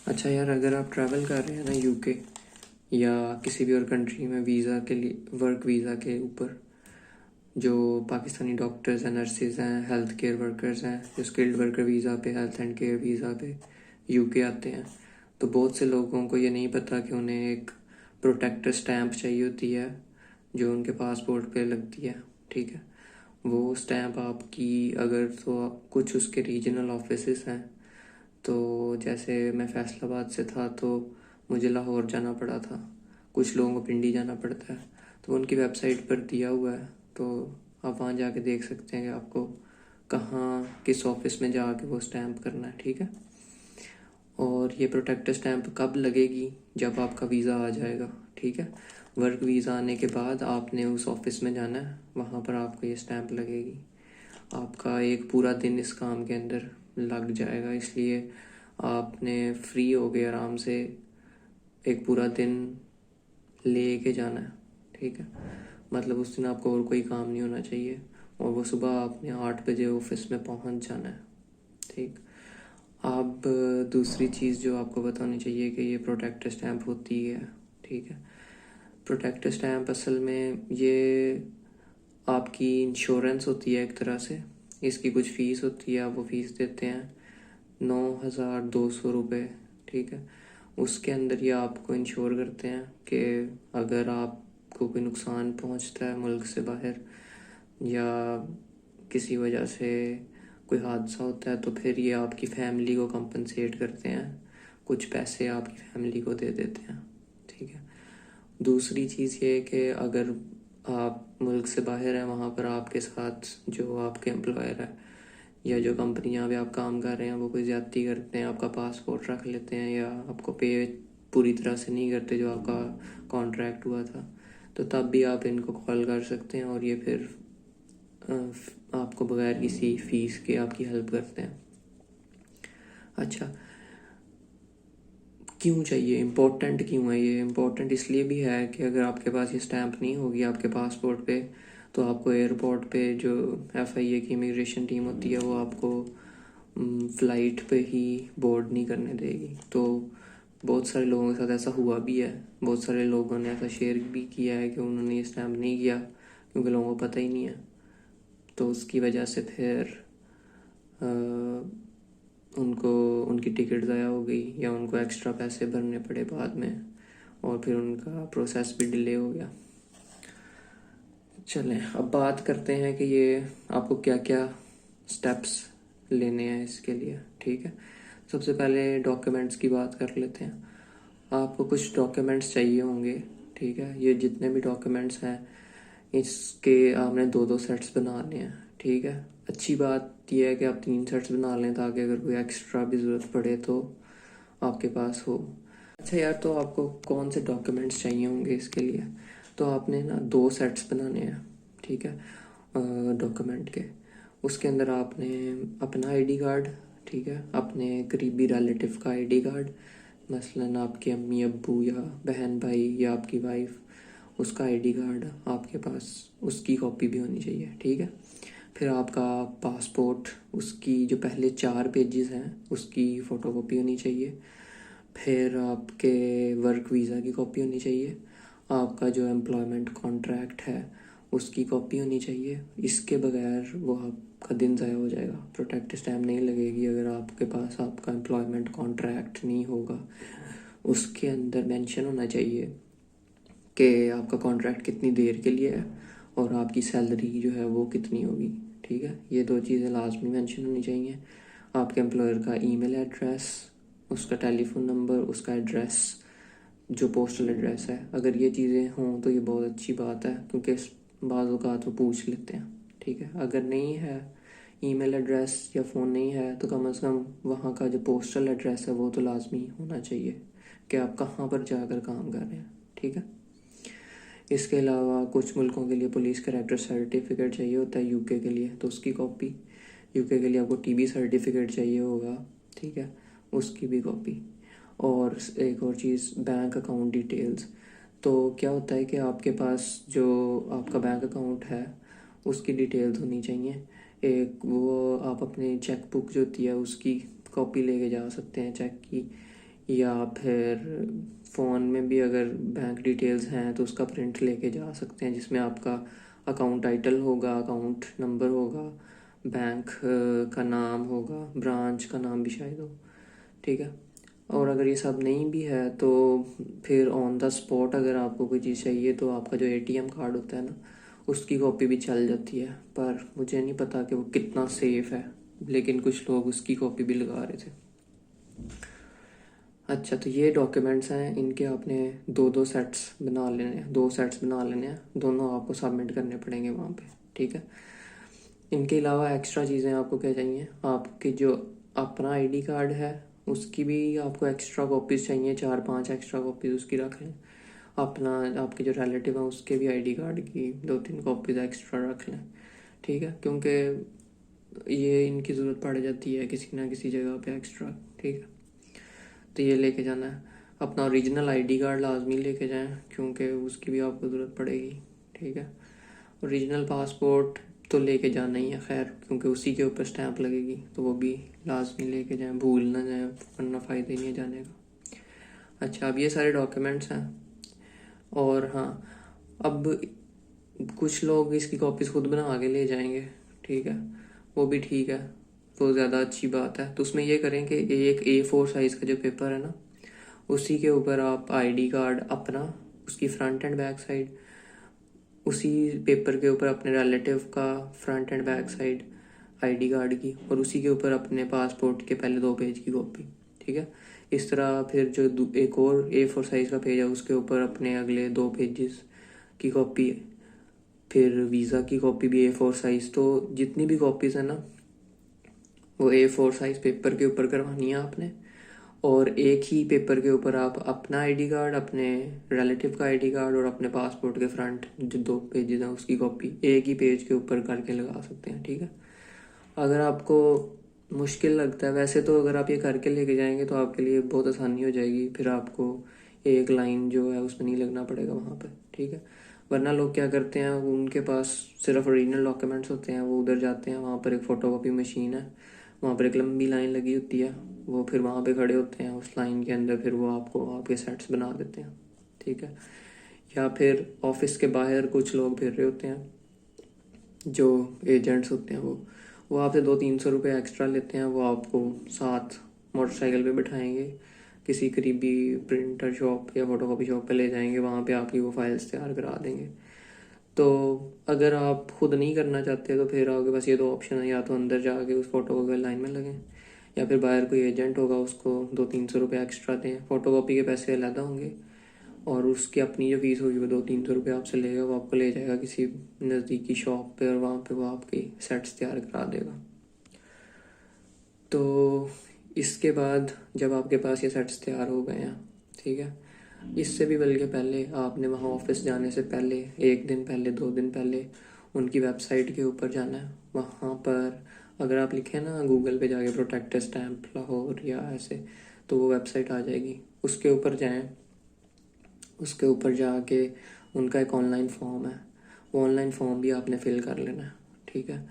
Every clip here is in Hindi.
अच्छा यार, अगर आप ट्रैवल कर रहे हैं ना यूके या किसी भी और कंट्री में वीज़ा के लिए, वर्क वीज़ा के ऊपर, जो पाकिस्तानी डॉक्टर्स हैं, नर्सेज हैं, हेल्थ केयर वर्कर्स हैं, जो स्किल्ड वर्कर वीज़ा पे, हेल्थ एंड केयर वीज़ा पे यूके आते हैं, तो बहुत से लोगों को ये नहीं पता कि उन्हें एक प्रोटेक्टर स्टैंप चाहिए होती है जो उनके पासपोर्ट पे लगती है। ठीक है, वो स्टैंप आपकी, अगर तो कुछ उसके रीजनल ऑफिसेस हैं, तो जैसे मैं फैसलाबाद से था तो मुझे लाहौर जाना पड़ा था, कुछ लोगों को पिंडी जाना पड़ता है, तो उनकी वेबसाइट पर दिया हुआ है, तो आप वहाँ जाके देख सकते हैं कि आपको कहाँ किस ऑफिस में जाके वो स्टैंप करना है। ठीक है, और ये प्रोटेक्टर स्टैंप कब लगेगी? जब आपका वीज़ा आ जाएगा। ठीक है, वर्क वीज़ा आने के बाद आपने उस ऑफिस में जाना है, वहाँ पर आपको ये स्टैंप लगेगी। आपका एक पूरा दिन इस काम के अंदर लग जाएगा, इसलिए आपने फ्री हो गए आराम से एक पूरा दिन ले के जाना है। ठीक है, मतलब उस दिन आपको और कोई काम नहीं होना चाहिए, और वो सुबह आपने 8 बजे ऑफिस में पहुंच जाना है। ठीक, अब दूसरी चीज़ जो आपको बतानी चाहिए कि ये प्रोटेक्टर स्टैंप होती है। ठीक है, प्रोटेक्टर स्टैंप असल में ये आपकी इंश्योरेंस होती है एक तरह से। इसकी कुछ फ़ीस होती है, आप वो फ़ीस देते हैं 9,200 रुपये। ठीक है, उसके अंदर ये आपको इंश्योर करते हैं कि अगर आपको कोई नुकसान पहुंचता है मुल्क से बाहर, या किसी वजह से कोई हादसा होता है, तो फिर ये आपकी फैमिली को कंपनसेट करते हैं, कुछ पैसे आपकी फैमिली को दे देते हैं। ठीक है, दूसरी चीज़ ये है कि अगर आप मुल्क से बाहर हैं, वहाँ पर आपके साथ जो आपके एम्प्लॉयर है या जो कंपनी जहाँ पे आप काम कर रहे हैं वो कोई ज़्यादती करते हैं, आपका पासपोर्ट रख लेते हैं या आपको पे पूरी तरह से नहीं करते जो आपका कॉन्ट्रैक्ट हुआ था, तो तब भी आप इनको कॉल कर सकते हैं और ये फिर आपको बगैर किसी फ़ीस के आपकी हेल्प करते हैं। अच्छा, क्यों चाहिए, इम्पोर्टेंट क्यों है ये? इम्पोर्टेंट इसलिए भी है कि अगर आपके पास ये स्टैंप नहीं होगी आपके पासपोर्ट पे, तो आपको एयरपोर्ट पे जो FIA की इमिग्रेशन टीम होती है वो आपको फ़्लाइट पे ही बोर्ड नहीं करने देगी। तो बहुत सारे लोगों के साथ ऐसा हुआ भी है, बहुत सारे लोगों ने ऐसा शेयर भी किया है कि उन्होंने ये स्टैंप नहीं किया क्योंकि लोगों को पता ही नहीं है, तो उसकी वजह से फिर उनको उनकी टिकट ज़ाया हो गई या उनको एक्स्ट्रा पैसे भरने पड़े बाद में, और फिर उनका प्रोसेस भी डिले हो गया। चलें, अब बात करते हैं कि ये आपको क्या क्या स्टेप्स लेने हैं इसके लिए। ठीक है, सबसे पहले डॉक्यूमेंट्स की बात कर लेते हैं। आपको कुछ डॉक्यूमेंट्स चाहिए होंगे। ठीक है, ये जितने भी डॉक्यूमेंट्स हैं इसके आपने 2-2 सेट्स बनाने हैं। ठीक है, अच्छी बात यह है कि आप 3 सेट्स बना लें ताकि अगर कोई एक्स्ट्रा भी ज़रूरत पड़े तो आपके पास हो। अच्छा यार, तो आपको कौन से डॉक्यूमेंट्स चाहिए होंगे इसके लिए? तो आपने ना 2 सेट्स बनाने हैं। ठीक है, डॉक्यूमेंट के, उसके अंदर आपने अपना ID कार्ड, ठीक है, अपने करीबी रिलेटिव का ID कार्ड, मसलन आपके अम्मी अब्बू या बहन भाई या आपकी वाइफ, उसका ID कार्ड आपके पास, उसकी कॉपी भी होनी चाहिए। ठीक है, फिर आपका पासपोर्ट, उसकी जो पहले 4 पेजेस हैं उसकी फ़ोटोकॉपी होनी चाहिए। फिर आपके वर्क वीज़ा की कॉपी होनी चाहिए। आपका जो एम्प्लॉयमेंट कॉन्ट्रैक्ट है उसकी कॉपी होनी चाहिए। इसके बगैर वो आपका दिन ज़ाया हो जाएगा, प्रोटेक्ट स्टैम्प नहीं लगेगी अगर आपके पास आपका एम्प्लॉयमेंट कॉन्ट्रैक्ट नहीं होगा। उसके अंदर मेंशन होना चाहिए कि आपका कॉन्ट्रैक्ट कितनी देर के लिए है और आपकी सैलरी जो है वो कितनी होगी। ठीक है, ये 2 चीज़ें लाजमी मेंशन होनी चाहिए। आपके एम्प्लॉयर का ईमेल एड्रेस, उसका टेलीफोन नंबर, उसका एड्रेस, जो पोस्टल एड्रेस है, अगर ये चीज़ें हों तो ये बहुत अच्छी बात है क्योंकि बाज़ औक़ात वो पूछ लेते हैं। ठीक है, अगर नहीं है ईमेल एड्रेस या फ़ोन नहीं है तो कम से कम वहाँ का जो पोस्टल एड्रेस है वो तो लाजमी होना चाहिए कि आप कहाँ पर जाकर काम कर रहे हैं। ठीक है, इसके अलावा कुछ मुल्कों के लिए पुलिस कैरेक्टर सर्टिफिकेट चाहिए होता है, यूके के लिए तो उसकी कॉपी, यूके के लिए आपको TB सर्टिफिकेट चाहिए होगा। ठीक है, उसकी भी कॉपी, और एक और चीज़, बैंक अकाउंट डिटेल्स। तो क्या होता है कि आपके पास जो आपका बैंक अकाउंट है उसकी डिटेल्स होनी चाहिए। एक वो आप अपने चेक बुक जो होती है उसकी कॉपी लेके जा सकते हैं, चेक की, या फिर फ़ोन में भी अगर बैंक डिटेल्स हैं तो उसका प्रिंट लेके जा सकते हैं, जिसमें आपका अकाउंट टाइटल होगा, अकाउंट नंबर होगा, बैंक का नाम होगा, ब्रांच का नाम भी शायद हो, ठीक है। और अगर ये सब नहीं भी है तो फिर ऑन द स्पॉट अगर आपको कोई चीज़ चाहिए तो आपका जो एटीएम कार्ड होता है ना, उसकी कॉपी भी चल जाती है, पर मुझे नहीं पता कि वो कितना सेफ़ है, लेकिन कुछ लोग उसकी कॉपी भी लगा रहे थे। अच्छा, तो ये डॉक्यूमेंट्स हैं, इनके आपने दो दो सेट्स बना लेने हैं, 2 सेट्स बना लेने हैं, दोनों आपको सबमिट करने पड़ेंगे वहाँ पे, ठीक है। इनके अलावा एक्स्ट्रा चीज़ें आपको क्या चाहिए, आपके जो अपना आईडी कार्ड है उसकी भी आपको एक्स्ट्रा कॉपीज़ चाहिए, 4-5 एक्स्ट्रा कॉपीज़ उसकी रख लें। अपना आपके जो रिलेटिव हैं उसके भी आईडी कार्ड की 2-3 कॉपीज़ एक्स्ट्रा रख लें, ठीक है, क्योंकि ये इनकी ज़रूरत पड़ जाती है किसी ना किसी जगह पे एक्स्ट्रा, ठीक है। तो ये लेके जाना है। अपना ओरिजिनल आईडी कार्ड लाजमी लेके जाएं, क्योंकि उसकी भी आपको ज़रूरत पड़ेगी, ठीक है। ओरिजिनल पासपोर्ट तो लेके जाना ही है खैर, क्योंकि उसी के ऊपर स्टैंप लगेगी, तो वो भी लाजमी लेके जाएं, भूल ना जाएं, वरना फ़ायदा ही नहीं है जाने का। अच्छा, अब ये सारे डॉक्यूमेंट्स हैं। और हाँ, अब कुछ लोग इसकी कॉपीज़ खुद बना के ले जाएंगे, ठीक है, वो भी ठीक है, वो ज़्यादा अच्छी बात है। तो उसमें ये करें कि एक A4 साइज़ का जो पेपर है ना, उसी के ऊपर आप आईडी कार्ड अपना, उसकी फ्रंट एंड बैक साइड, उसी पेपर के ऊपर अपने रिलेटिव का front end back side ID card की, और उसी के ऊपर अपने पासपोर्ट के पहले 2 पेज की कॉपी, ठीक है। इस तरह फिर जो एक और A4 साइज़ का पेज है उसके ऊपर अपने अगले 2 पेजेस की कॉपी, फिर वीज़ा की कॉपी भी A4 साइज़। तो जितनी भी कॉपीज़ है ना, वो A4 साइज़ पेपर के ऊपर करवानी है आपने, और एक ही पेपर के ऊपर आप अपना आईडी कार्ड, अपने रिलेटिव का आईडी कार्ड और अपने पासपोर्ट के फ्रंट जो 2 पेजेस हैं उसकी कॉपी एक ही पेज के ऊपर करके लगा सकते हैं, ठीक है। अगर आपको मुश्किल लगता है, वैसे तो अगर आप ये करके लेके जाएंगे तो आपके लिए बहुत आसानी हो जाएगी, फिर आपको एक लाइन जो है उसमें नहीं लगना पड़ेगा वहाँ पर, ठीक है। वरना लोग क्या करते हैं, उनके पास सिर्फ ओरिजिनल डॉक्यूमेंट्स होते हैं, वो उधर जाते हैं, वहाँ पर एक फ़ोटोकॉपी मशीन है, वहाँ पर एक लंबी लाइन लगी होती है, वो फिर वहाँ पे खड़े होते हैं उस लाइन के अंदर, फिर वो आपको आपके सेट्स बना देते हैं, ठीक है। या फिर ऑफिस के बाहर कुछ लोग फिर रहे होते हैं, जो एजेंट्स होते हैं, वो आपसे 200-300 रुपये एक्स्ट्रा लेते हैं, वो आपको साथ मोटरसाइकिल पे बिठाएंगे, किसी करीबी प्रिंटर शॉप या फ़ोटोकॉपी शॉप पे ले जाएंगे, वहाँ पे आपकी वो फाइल्स तैयार करा देंगे। तो अगर आप खुद नहीं करना चाहते तो फिर आपके पास ये 2 ऑप्शन है, या तो अंदर जाके उस फोटोकॉपी लाइन में लगें, या फिर बाहर कोई एजेंट होगा उसको 200-300 रुपये एक्स्ट्रा दें, फ़ोटोकॉपी के पैसे अलग होंगे, और उसकी अपनी जो फीस होगी वो 200-300 रुपये आपसे लेगा, वो आपको ले जाएगा किसी नज़दीकी शॉप पे और वहाँ पे वो आपकी सेट्स तैयार करा देगा। तो इसके बाद जब आपके पास ये सेट्स तैयार हो गए हैं, ठीक है, इससे भी बल्कि पहले आपने वहाँ ऑफिस जाने से पहले 1 दिन पहले, 2 दिन पहले उनकी वेबसाइट के ऊपर जाना है। वहाँ पर अगर आप लिखें ना गूगल पे जाके प्रोटेक्टर स्टैम्प लाहौर या ऐसे, तो वो वेबसाइट आ जाएगी, उसके ऊपर जाएं। उसके ऊपर जाके उनका एक ऑनलाइन फॉर्म है, वो ऑनलाइन फॉर्म भी आपने फिल कर लेना है, ठीक है।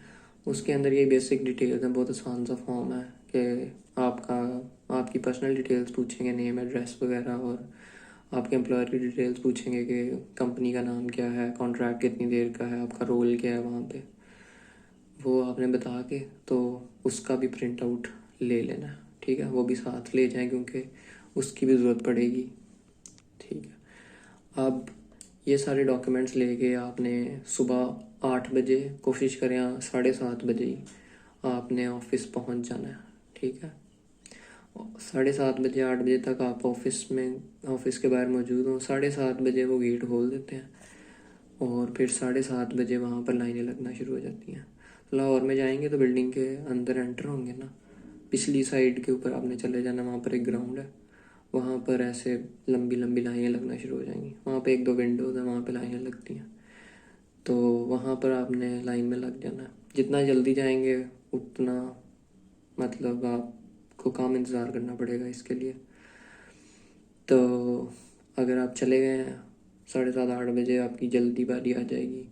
उसके अंदर ये बेसिक डिटेल्स हैं, बहुत आसान सा फॉर्म है कि आपकी पर्सनल डिटेल्स पूछेंगे, नेम एड्रेस वगैरह, और आपके एम्प्लॉयर की डिटेल्स पूछेंगे कि कंपनी का नाम क्या है, कॉन्ट्रैक्ट कितनी देर का है, आपका रोल क्या है वहाँ पे, वो आपने बता के तो उसका भी प्रिंट आउट ले लेना है, ठीक है। वो भी साथ ले जाएं क्योंकि उसकी भी ज़रूरत पड़ेगी, ठीक है। अब ये सारे डॉक्यूमेंट्स लेके आपने सुबह 8 बजे, कोशिश करें 7:30 बजे ही आपने ऑफिस पहुंच जाना है, ठीक है। 7:30 बजे 8 बजे तक आप ऑफिस के बाहर मौजूद हों। 7:30 बजे वो गेट खोल देते हैं, और फिर 7:30 बजे वहाँ पर लाइनें लगना शुरू हो जाती हैं। लाहौर में जाएंगे तो बिल्डिंग के अंदर एंटर होंगे ना, पिछली साइड के ऊपर आपने चले जाना, वहाँ पर एक ग्राउंड है, वहाँ पर ऐसे लंबी लंबी लाइनें लगना शुरू हो जाएंगी, वहाँ पे 1-2 विंडोज़ हैं, वहाँ पे लाइनें लगती हैं, तो वहाँ पर आपने लाइन में लग जाना है। जितना जल्दी जाएंगे उतना मतलब आपको कम इंतज़ार करना पड़ेगा इसके लिए। तो अगर आप चले गए हैं 7:30-8 बजे, आपकी जल्दी बारी आ जाएगी,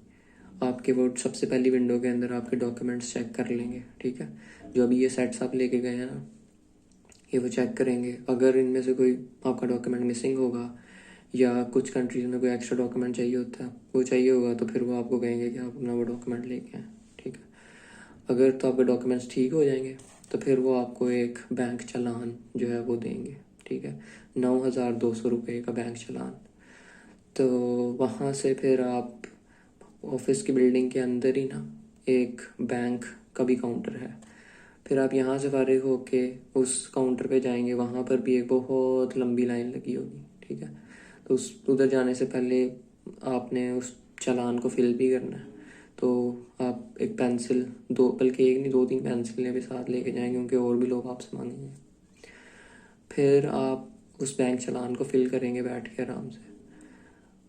आपके वो सबसे पहली विंडो के अंदर आपके डॉक्यूमेंट्स चेक कर लेंगे, ठीक है। जो अभी ये सेट्स आप लेके गए हैं ना, ये वो चेक करेंगे। अगर इनमें से कोई आपका डॉक्यूमेंट मिसिंग होगा या कुछ कंट्रीज में कोई एक्स्ट्रा डॉक्यूमेंट चाहिए होता है, वो चाहिए होगा, तो फिर वो आपको कहेंगे कि आप अपना वो डॉक्यूमेंट लेके आएँ, ठीक है। अगर तो आपके डॉक्यूमेंट्स ठीक हो जाएंगे तो फिर वो आपको एक बैंक चालान जो है वो देंगे, ठीक है, 9,200 रुपये का बैंक चालान। तो वहाँ से फिर आप ऑफिस की बिल्डिंग के अंदर ही ना एक बैंक का भी काउंटर है, फिर आप यहाँ से फारिग होके उस काउंटर पे जाएंगे, वहाँ पर भी एक बहुत लंबी लाइन लगी होगी, ठीक है। तो उस उधर जाने से पहले आपने उस चालान को फिल भी करना है। तो आप एक पेंसिल, दो बल्कि एक नहीं 2-3 पेंसिलें भी साथ लेके जाएंगे, क्योंकि और भी लोग आपसे मांगेंगे। फिर आप उस बैंक चालान को फिल करेंगे बैठ के आराम से।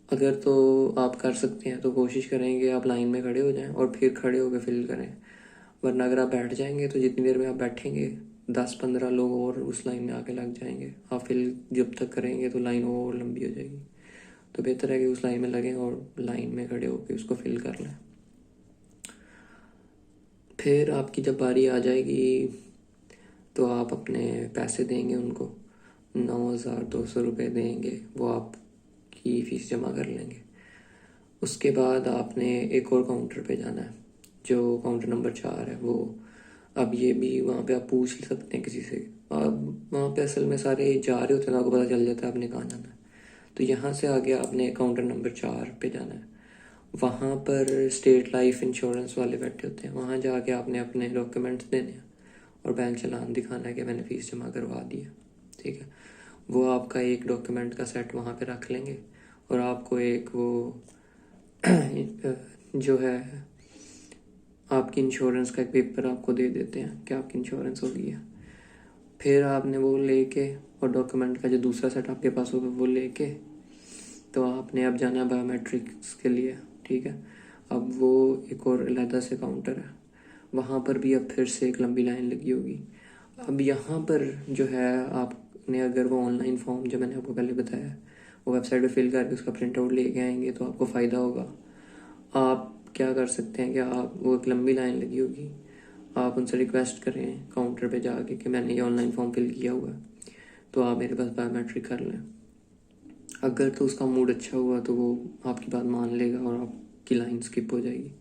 अगर तो आप कर सकते हैं तो कोशिश करेंगे आप लाइन में खड़े हो जाएं और फिर खड़े होकर फिल करें, वरना अगर आप बैठ जाएंगे तो जितनी देर में आप बैठेंगे 10-15 लोग और उस लाइन में आके लग जाएंगे। आप फिल जब तक करेंगे तो लाइन और लंबी हो जाएगी। तो बेहतर है कि उस लाइन में लगें और लाइन में खड़े होकर उसको फिल कर लें। फिर आपकी जब बारी आ जाएगी तो आप अपने पैसे देंगे उनको, 9,200 रुपये देंगे, वो आपकी फ़ीस जमा कर लेंगे। उसके बाद आपने एक और काउंटर पे जाना है, जो काउंटर नंबर 4 है वो। अब ये भी वहाँ पे आप पूछ सकते हैं किसी से। अब वहाँ पे असल में सारे जा रहे होते हैं, आपको पता चल जाता है आपने कहाँ जाना है। तो यहाँ से आगे आपने काउंटर नंबर 4 पे जाना है। वहाँ पर स्टेट लाइफ इंश्योरेंस वाले बैठे होते हैं, वहाँ जाके आपने अपने डॉक्यूमेंट्स देने हैं और बैंक चालान दिखाना है कि मैंने फ़ीस जमा करवा दी है, ठीक है। वो आपका एक डॉक्यूमेंट का सेट वहाँ पे रख लेंगे और आपको एक वो जो है आपकी इंश्योरेंस का एक पेपर आपको दे देते हैं कि आपकी इंश्योरेंस हो गई है। फिर आपने वो लेके और डॉक्यूमेंट का जो दूसरा सेट आपके पास होगा वो लेके तो आपने अब जाना है बायोमेट्रिक्स के लिए, ठीक है। अब वो एक और अलहदा से काउंटर है, वहाँ पर भी अब फिर से एक लंबी लाइन लगी होगी। अब यहाँ पर जो है आपने अगर वो ऑनलाइन फॉर्म जो मैंने आपको पहले बताया वो वेबसाइट पे फिल करके उसका प्रिंट आउट लेके आएंगे तो आपको फ़ायदा होगा। आप क्या कर सकते हैं कि आप, वो एक लंबी लाइन लगी होगी, आप उनसे रिक्वेस्ट करें काउंटर पे जाके कि मैंने ये ऑनलाइन फॉर्म फिल किया हुआ है तो आप मेरे पास बायोमेट्रिक कर लें। अगर तो उसका मूड अच्छा हुआ तो वो आपकी बात मान लेगा और आपकी लाइन स्किप हो जाएगी।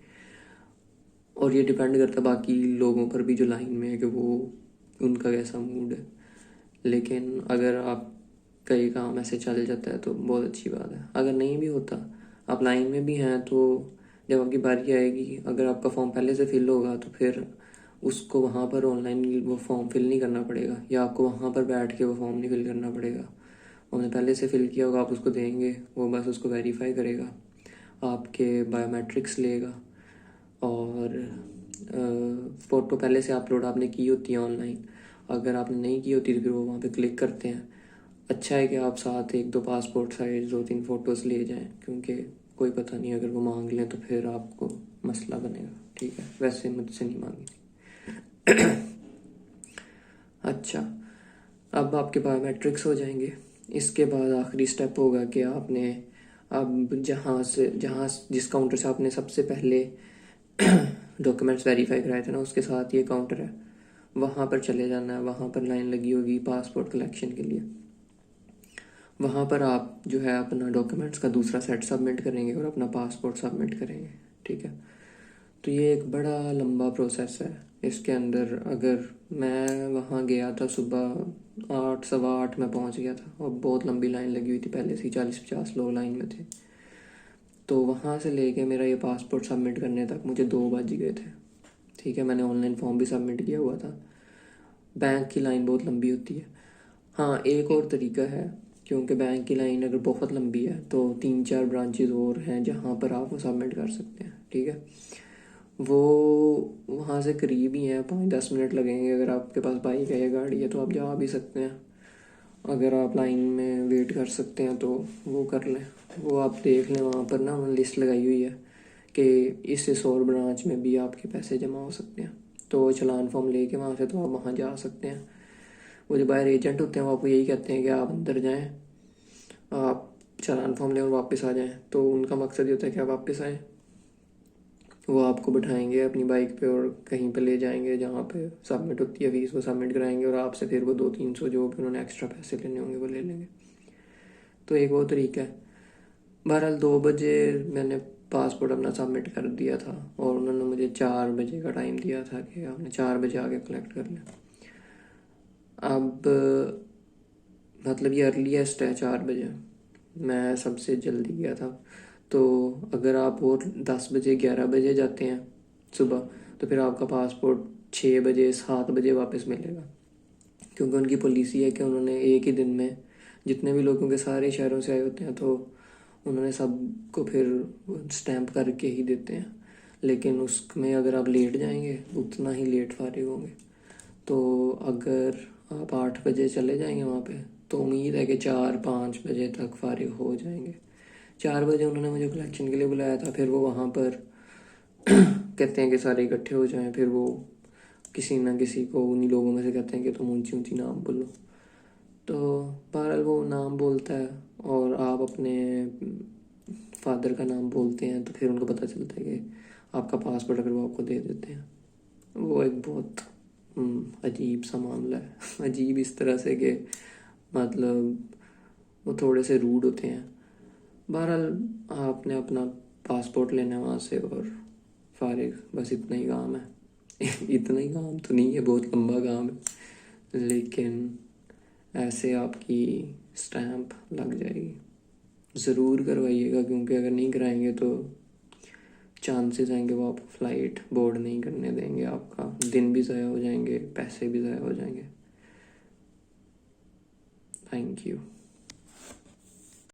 और ये डिपेंड करता है बाकी लोगों पर भी जो लाइन में है कि वो उनका कैसा मूड है। लेकिन अगर आप कई काम ऐसे चल जाता है तो बहुत अच्छी बात है। अगर नहीं भी होता, आप लाइन में भी हैं, तो जब आपकी बारी आएगी अगर आपका फॉर्म पहले से फिल होगा तो फिर उसको वहाँ पर ऑनलाइन वो फॉर्म फिल नहीं करना पड़ेगा, या आपको वहाँ पर बैठ के वो फॉर्म नहीं फिल करना पड़ेगा। उन्होंने पहले से फिल किया होगा, आप उसको देंगे, वो बस उसको वेरीफाई करेगा, आपके बायोमेट्रिक्स लेगा और फ़ोटो पहले से अपलोड आपने की होती है ऑनलाइन। अगर आपने नहीं की होती तो फिर वो वहाँ पे क्लिक करते हैं। अच्छा है कि आप साथ 1-2 पासपोर्ट साइज 2-3 फ़ोटोज़ ले जाएं, क्योंकि कोई पता नहीं अगर वो मांग लें तो फिर आपको मसला बनेगा, ठीक है। वैसे मुझसे नहीं मांगी थी। अच्छा, अब आपके बायोमेट्रिक्स हो जाएंगे। इसके बाद आखिरी स्टेप होगा कि आपने अब जहाँ जिस काउंटर से आपने सबसे पहले डॉक्यूमेंट्स वेरीफाई कराए थे ना, उसके साथ ये काउंटर है, वहाँ पर चले जाना है। वहाँ पर लाइन लगी होगी पासपोर्ट कलेक्शन के लिए। वहाँ पर आप जो है अपना डॉक्यूमेंट्स का दूसरा सेट सबमिट करेंगे और अपना पासपोर्ट सबमिट करेंगे, ठीक है। तो ये एक बड़ा लंबा प्रोसेस है। इसके अंदर अगर मैं वहाँ गया था सुबह 8, 8:15 में पहुँच गया था और बहुत लंबी लाइन लगी हुई थी, पहले से ही 40-50 लोग लाइन में थे। तो वहाँ से लेके मेरा ये पासपोर्ट सबमिट करने तक मुझे 2 बज गए थे, ठीक है। मैंने ऑनलाइन फॉर्म भी सबमिट किया हुआ था। बैंक की लाइन बहुत लंबी होती है। हाँ, एक और तरीका है, क्योंकि बैंक की लाइन अगर बहुत लंबी है तो 3-4 ब्रांचेज और हैं जहाँ पर आप वो सबमिट कर सकते हैं, ठीक है। वो वहाँ से करीब ही हैं, 5-10 मिनट लगेंगे। अगर आपके पास बाइक है या गाड़ी है तो आप जा भी सकते हैं। अगर आप लाइन में वेट कर सकते हैं तो वो कर लें। वो आप देख लें, वहाँ पर ना लिस्ट लगाई हुई है कि इस और ब्रांच में भी आपके पैसे जमा हो सकते हैं। तो चलान फॉर्म लेके वहाँ से तो आप वहाँ जा सकते हैं। वो जो बाहर एजेंट होते हैं वो आपको यही कहते हैं कि आप अंदर जाएं, आप चालान फॉर्म लें और वापस आ जाएं। तो उनका मकसद ये होता है कि आप वापस आएँ। वो आपको बिठाएंगे अपनी बाइक पे और कहीं पे ले जाएंगे जहाँ पे सबमिट होती है फीस, वो सबमिट कराएंगे और आपसे फिर वो 200-300 जो भी उन्होंने एक्स्ट्रा पैसे लेने होंगे वो ले लेंगे। तो एक वो तरीका है। बहरहाल 2 बजे मैंने पासपोर्ट अपना सबमिट कर दिया था और उन्होंने मुझे 4 बजे का टाइम दिया था कि आपने 4 बजे आके कलेक्ट कर लिया। अब मतलब ये अर्लीस्ट है 4 बजे, मैं सबसे जल्दी गया था। तो अगर आप और 10 बजे 11 बजे जाते हैं सुबह, तो फिर आपका पासपोर्ट 6 बजे 7 बजे वापस मिलेगा, क्योंकि उनकी पॉलिसी है कि उन्होंने एक ही दिन में जितने भी लोग, क्योंकि सारे शहरों से आए होते हैं, तो उन्होंने सबको फिर स्टैंप करके ही देते हैं। लेकिन उसमें अगर आप लेट जाएंगे उतना ही लेट फारिग होंगे। तो अगर आप 8 बजे चले जाएंगे वहाँ पे, तो उम्मीद है कि 4-5 बजे तक फारिग हो जाएंगे। 4 बजे उन्होंने मुझे कलेक्शन के लिए बुलाया था, फिर वो वहाँ पर कहते हैं कि सारे इकट्ठे हो जाएं, फिर वो किसी ना किसी को उन्हीं लोगों में से कहते हैं कि तुम ऊंची ऊंची नाम बोलो। तो बहरहाल वो नाम बोलता है और आप अपने फादर का नाम बोलते हैं, तो फिर उनको पता चलता है कि आपका पासपोर्ट अगर वो आपको दे देते हैं। वो एक बहुत अजीब सा मामला है। अजीब इस तरह से कि मतलब वो थोड़े से रूड होते हैं। बहरहाल आपने अपना पासपोर्ट लेना है वहाँ से और फारिग, बस इतना ही काम है। इतना ही काम तो नहीं है, बहुत लंबा काम है, लेकिन ऐसे आपकी स्टैंप लग जाएगी। ज़रूर करवाइएगा, क्योंकि अगर नहीं कराएंगे तो चांसेस हैं कि वो आपको फ़्लाइट बोर्ड नहीं करने देंगे, आपका दिन भी ज़ाया हो जाएंगे, पैसे भी ज़ाया हो जाएंगे। Thank you.